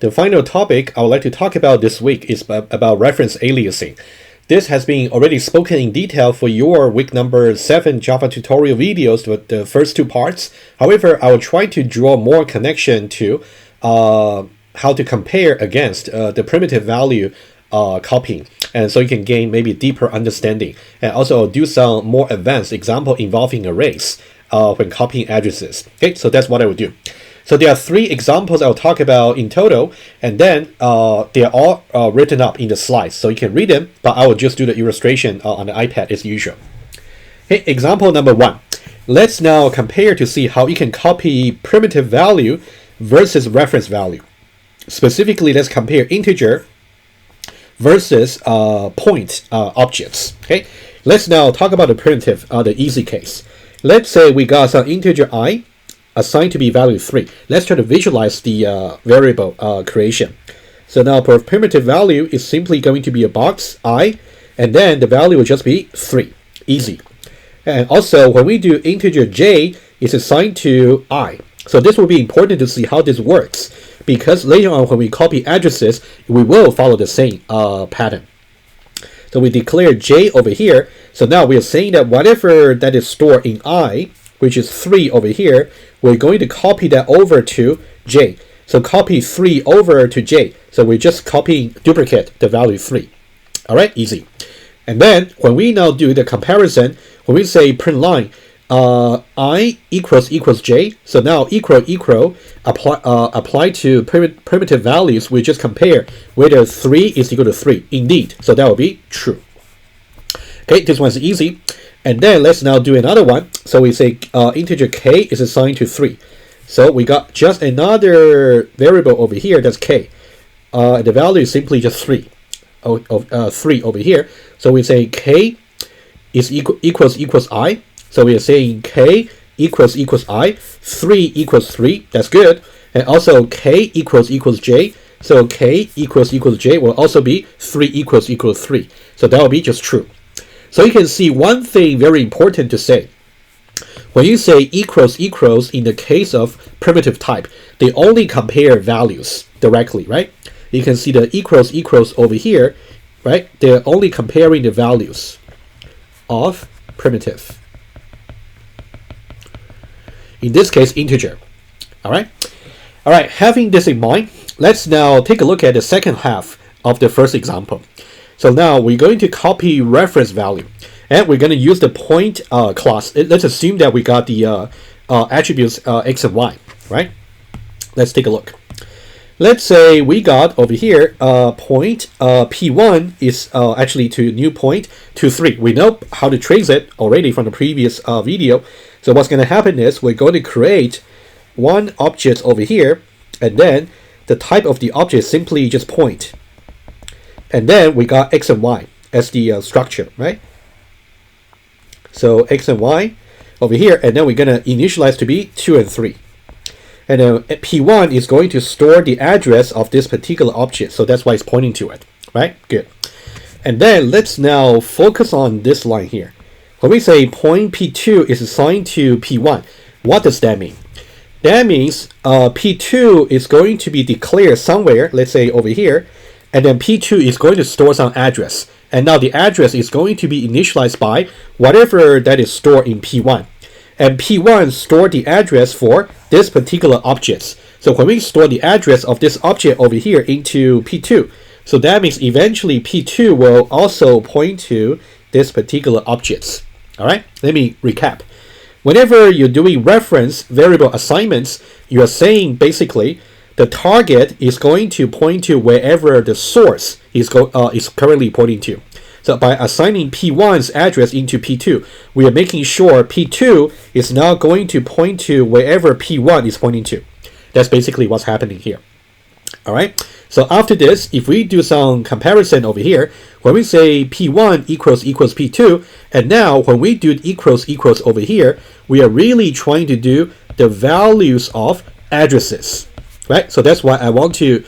The final topic I would like to talk about this week is about reference aliasing. This has been already spoken in detail for your week number 7 Java tutorial videos with the first two parts. However, I will try to draw more connection to how to compare against the primitive value copying, and so you can gain maybe deeper understanding, and also do some more advanced example involving arrays when copying addresses. Okay, so that's what I would do. So there are 3 examples I'll talk about in total, and then they are all written up in the slides, so you can read them, but I will just do the illustration on the iPad as usual. Okay, example number 1. Let's now compare to see how you can copy primitive value versus reference value. Specifically, let's compare integer versus point objects. Okay, let's now talk about the primitive, the easy case. Let's say we got some integer I assigned to be value 3. Let's try to visualize the variable creation. So now for primitive value is simply going to be a box I, and then the value will just be 3. Easy. And also when we do integer j is assigned to I. So this will be important to see how this works, because later on when we copy addresses, we will follow the same pattern. So we declare j over here. So now we are saying that whatever that is stored in I, which is 3 over here, we're going to copy that over to j. So copy 3 over to j. So we're just copying, duplicate the value 3. All right, easy. And then when we now do the comparison, when we say print line, I equals j. So now equal apply to primitive values. We just compare whether 3 is equal to 3. Indeed, so that will be true. Okay, this one's easy. And then let's now do another one. So we say integer k is assigned to 3. So we got just another variable over here, that's k. The value is simply just 3. 3 over here. So we say k is equals I. So we are saying k equals I. 3 equals 3. That's good. And also k equals j. So k equals j will also be 3 equals 3. So that will be just true. So you can see one thing very important to say. When you say equals in the case of primitive type, they only compare values directly, right? You can see the equals over here, right? They're only comparing the values of primitive. In this case, integer. All right, having this in mind, let's now take a look at the second half of the first example. So now we're going to copy reference value, and we're going to use the point class. Let's assume that we got the attributes x and y, right? Let's take a look. Let's say we got over here point p1 is actually to new point to 3. We know how to trace it already from the previous video. So what's going to happen is we're going to create one object over here, and then the type of the object is simply just point. And then we got x and y as the structure, right? So x and y over here, and then we're going to initialize to be 2 and 3. And then p1 is going to store the address of this particular object, so that's why it's pointing to it, right? Good. And then let's now focus on this line here. When we say point p2 is assigned to p1, what does that mean? That means p2 is going to be declared somewhere, let's say over here, and then p2 is going to store some address. And now the address is going to be initialized by whatever that is stored in p1. And p1 stored the address for this particular object. So when we store the address of this object over here into p2, so that means eventually p2 will also point to this particular object. All right, let me recap. Whenever you're doing reference variable assignments, you are saying basically the target is going to point to wherever the source is currently pointing to. So by assigning p1's address into p2, we are making sure p2 is now going to point to wherever p1 is pointing to. That's basically what's happening here. All right. So after this, if we do some comparison over here, when we say p1 equals p2, and now when we do equals over here, we are really trying to do the values of addresses, right? So that's why I want to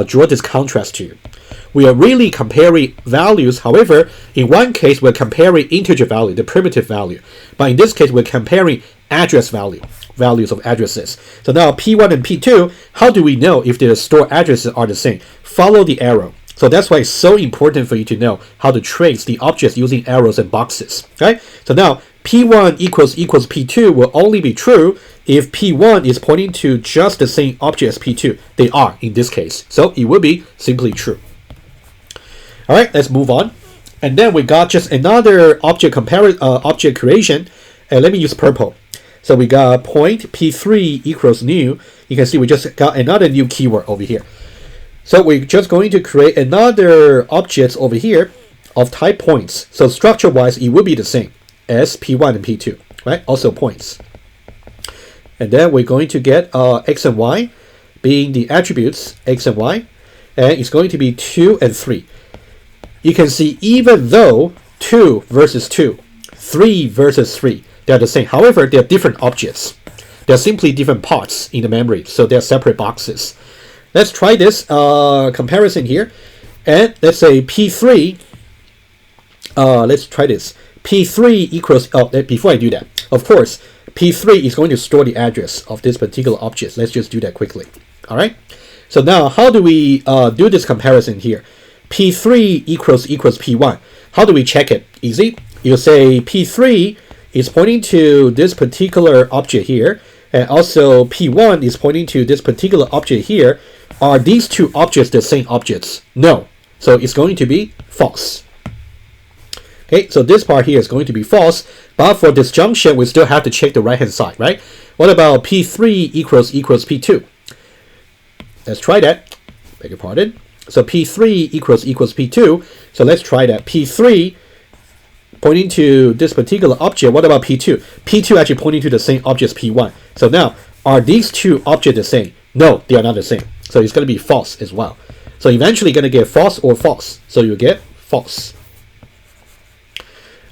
draw this contrast to you. We are really comparing values. However, in one case, we're comparing integer value, the primitive value. But in this case, we're comparing address value values of addresses. So now P1 and P2, how do we know if the stored addresses are the same? Follow the arrow. So that's why it's so important for you to know how to trace the objects using arrows and boxes. Okay? So now P1 equals P2 will only be true if P1 is pointing to just the same object as P2. They are in this case. So it will be simply true. All right, let's move on. And then we got just another object creation. And let me use purple. So we got point P3 equals new. You can see we just got another new keyword over here. So we're just going to create another object over here of type points. So structure-wise, it will be the same as P1 and P2, right? Also points. And then we're going to get X and Y being the attributes X and Y. And it's going to be 2 and 3. You can see even though 2 versus 2, 3 versus 3, they're the same. However, they're different objects. They're simply different parts in the memory. So they're separate boxes. Let's try this comparison here. And let's say P3. Let's try this. P3 equals, before I do that, of course, P3 is going to store the address of this particular object. Let's just do that quickly. All right. So now how do we do this comparison here? P3 equals P1. How do we check it? Easy. You say P3 is pointing to this particular object here. And also P1 is pointing to this particular object here. Are these two objects the same objects? No. So it's going to be false. Okay, so this part here is going to be false. But for disjunction, we still have to check the right-hand side, right? What about P3 equals P2? Let's try that. Beg your pardon. So P3 equals P2. So let's try that. P3 pointing to this particular object. What about P2? P2 actually pointing to the same object as P1. So now, are these two objects the same? No, they are not the same. So it's going to be false as well. So eventually you're going to get false or false. So you get false.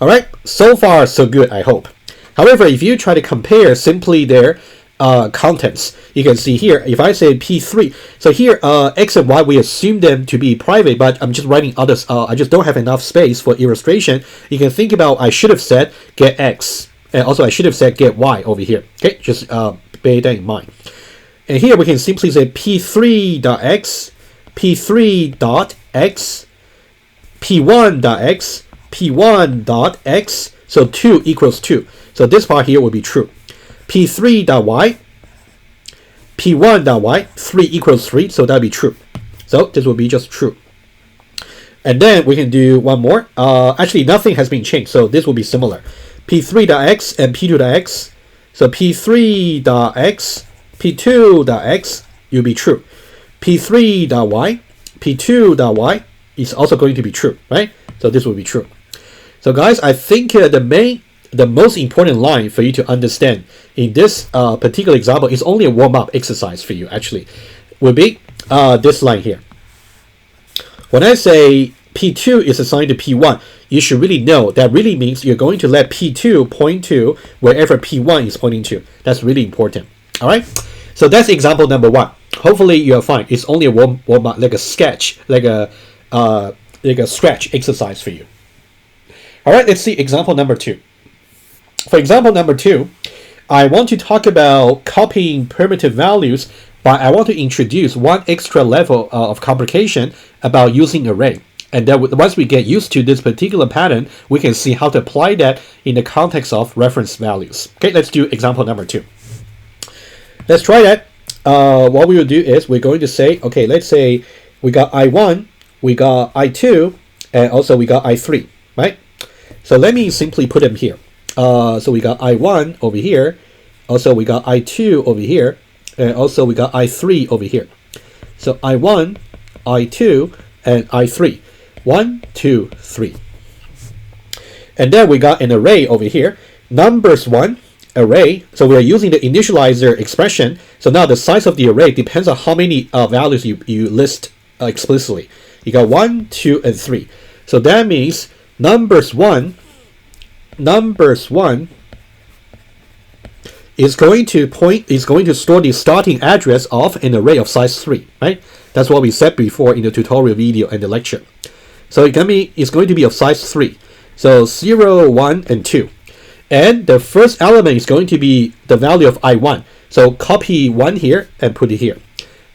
All right, so far so good, I hope. However, if you try to compare simply their contents, you can see here, if I say P3, so here X and Y, we assume them to be private, but I'm just writing others. I just don't have enough space for illustration. You can think about, I should have said get X, and also I should have said get Y over here. Okay, just bear that in mind. And here we can simply say P3.x, P3.x, P1.x, P1.x, so 2 equals 2. So this part here will be true. P3.y, P1.y, 3 equals 3, so that'll be true. So this will be just true. And then we can do one more. Actually, nothing has been changed, so this will be similar. P3.x and P2.x. So P3.x, P2.x will be true. P3.y, P2.y is also going to be true, right? So this will be true. So guys, I think the most important line for you to understand in this particular example is only a warm-up exercise for you, actually, will be this line here. When I say P2 is assigned to P1, you should really know that really means you're going to let P2 point to wherever P1 is pointing to. That's really important. All right. So that's example number 1. Hopefully you're fine. It's only a warm-up, like a sketch, like a stretch exercise for you. All right. Let's see example number 2. For example number 2, I want to talk about copying primitive values, but I want to introduce one extra level of complication about using array. And then once we get used to this particular pattern, we can see how to apply that in the context of reference values. Okay, let's do example number 2. Let's try that. What we will do is we're going to say, okay, let's say we got I1, we got I2, and also we got I3, right? So let me simply put them here. So we got I1 over here, also we got I2 over here, and also we got I3 over here. So I1, I2, and I3. 1, 2, 3. And then we got an array over here. Numbers 1, array. So we are using the initializer expression. So now the size of the array depends on how many values you list explicitly. You got 1, 2, and 3. So that means numbers 1 is going to store the starting address of an array of size 3, right? That's what we said before in the tutorial video and the lecture. So it's going to be of size 3. So 0, 1, and 2. And the first element is going to be the value of I1. So copy 1 here and put it here.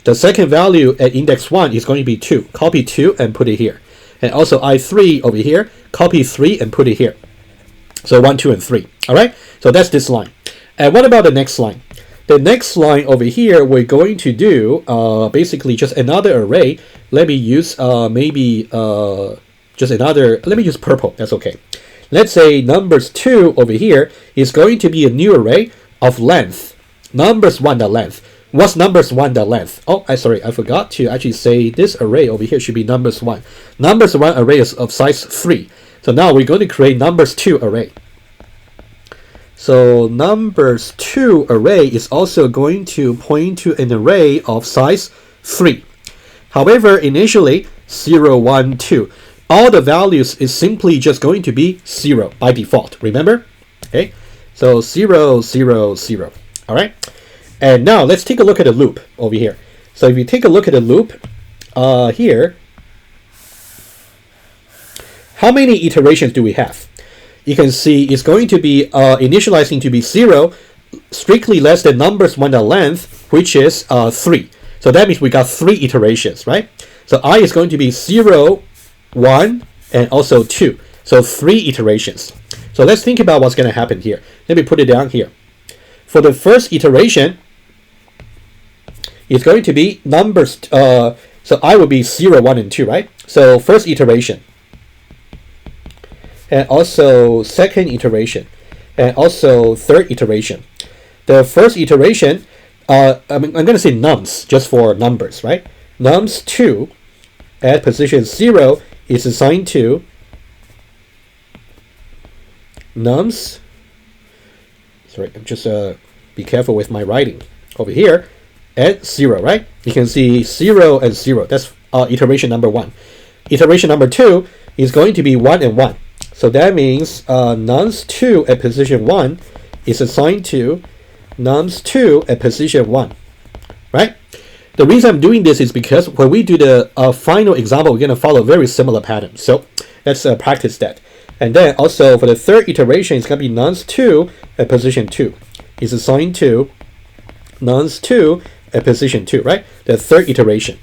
The second value at index 1 is going to be 2. Copy 2 and put it here. And also I3 over here, copy 3 and put it here. So 1, 2, and 3. All right, so that's this line. And what about the next line? The next line over here, we're going to do basically just another array. Let me use let me use purple, that's okay. Let's say numbers 2 over here is going to be a new array of length. Numbers 1 the length. What's numbers 1 the length? Oh, sorry, I forgot to actually say this array over here should be numbers 1. Numbers 1 array is of size 3. So now we're going to create numbers 2 array. So numbers 2 array is also going to point to an array of size 3. However, initially 0, 1, 2. All the values is simply just going to be 0 by default. Remember? Okay. So 0, 0, 0. All right. And now let's take a look at the loop over here. So if you take a look at the loop here, how many iterations do we have? You can see it's going to be initializing to be 0, strictly less than numbers 1 the length, which is 3. So that means we got 3 iterations, right? So I is going to be 0, 1, and also 2. So 3 iterations. So let's think about what's going to happen here. Let me put it down here. For the first iteration, it's going to be numbers, so I will be 0, 1, and 2, right? So first iteration. And also second iteration. And also third iteration. The first iteration, I'm going to say nums, just for numbers, right? Nums 2 at position 0 is assigned to nums. Sorry, I'm just be careful with my writing over here. At 0, right? You can see 0 and 0. That's iteration number 1. Iteration number 2 is going to be 1 and 1. So that means nums 2 at position 1 is assigned to nums 2 at position 1, right? The reason I'm doing this is because when we do the final example, we're going to follow a very similar pattern. So let's practice that. And then also for the third iteration, it's going to be nums 2 at position 2 is assigned to nums 2 at position 2, right? The third iteration.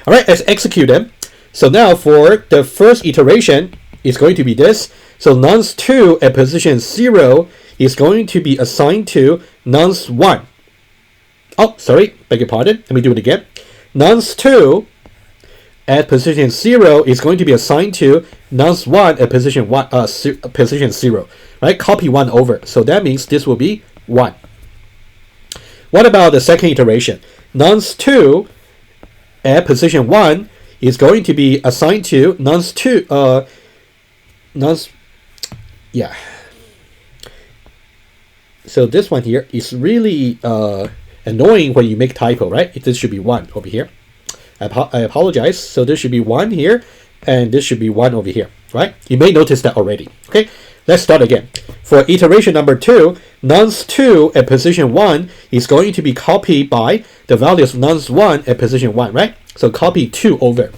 All right, let's execute them. So now for the first iteration, it's going to be this. So nums 2 at position 0 is going to be assigned to nums 1. Oh, sorry, beg your pardon. Let me do it again. Nums 2 at position 0 is going to be assigned to nums 1 at position 0, right? Copy 1 over. So that means this will be 1. What about the second iteration? Nums 2 at position 1 is going to be assigned to nums 2, yeah. So this one here is really annoying when you make typo, right? This should be 1 over here. I apologize. So this should be 1 here, and this should be 1 over here, right? You may notice that already. Okay, let's start again. For iteration number 2, nums 2 at position 1 is going to be copied by the values of nums 1 at position 1, right? So copy 2 over.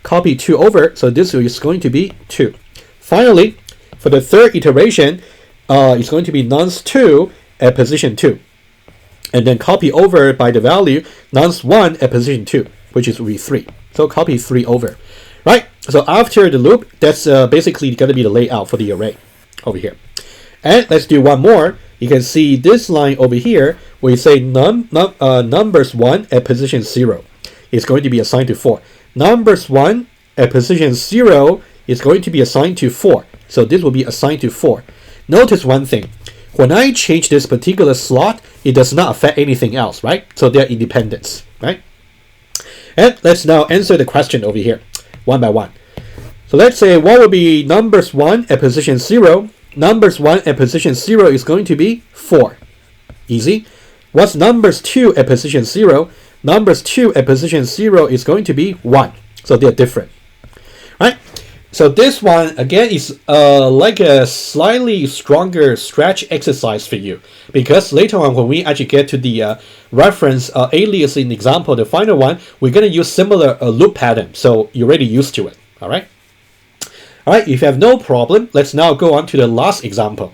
Copy 2 over, so this is going to be 2. Finally, for the third iteration, it's going to be nums 2 at position 2. And then copy over by the value nums 1 at position 2, which is will be 3. So copy 3 over. Right? So after the loop, that's basically going to be the layout for the array over here. And let's do one more. You can see this line over here where you say numbers 1 at position 0 is going to be assigned to 4. Numbers 1 at position 0 is going to be assigned to 4. So this will be assigned to 4. Notice one thing. When I change this particular slot, it does not affect anything else, right? So they're independent, right? And let's now answer the question over here, one by one. So let's say what will be numbers 1 at position 0? Numbers 1 at position 0 is going to be 4. Easy. What's numbers 2 at position 0? Numbers 2 at position 0 is going to be 1. So they're different, right? So this one, again, is like a slightly stronger stretch exercise for you. Because later on, when we actually get to the reference aliasing example, the final one, we're going to use similar loop pattern. So you're already used to it, all right? All right, if you have no problem, let's now go on to the last example.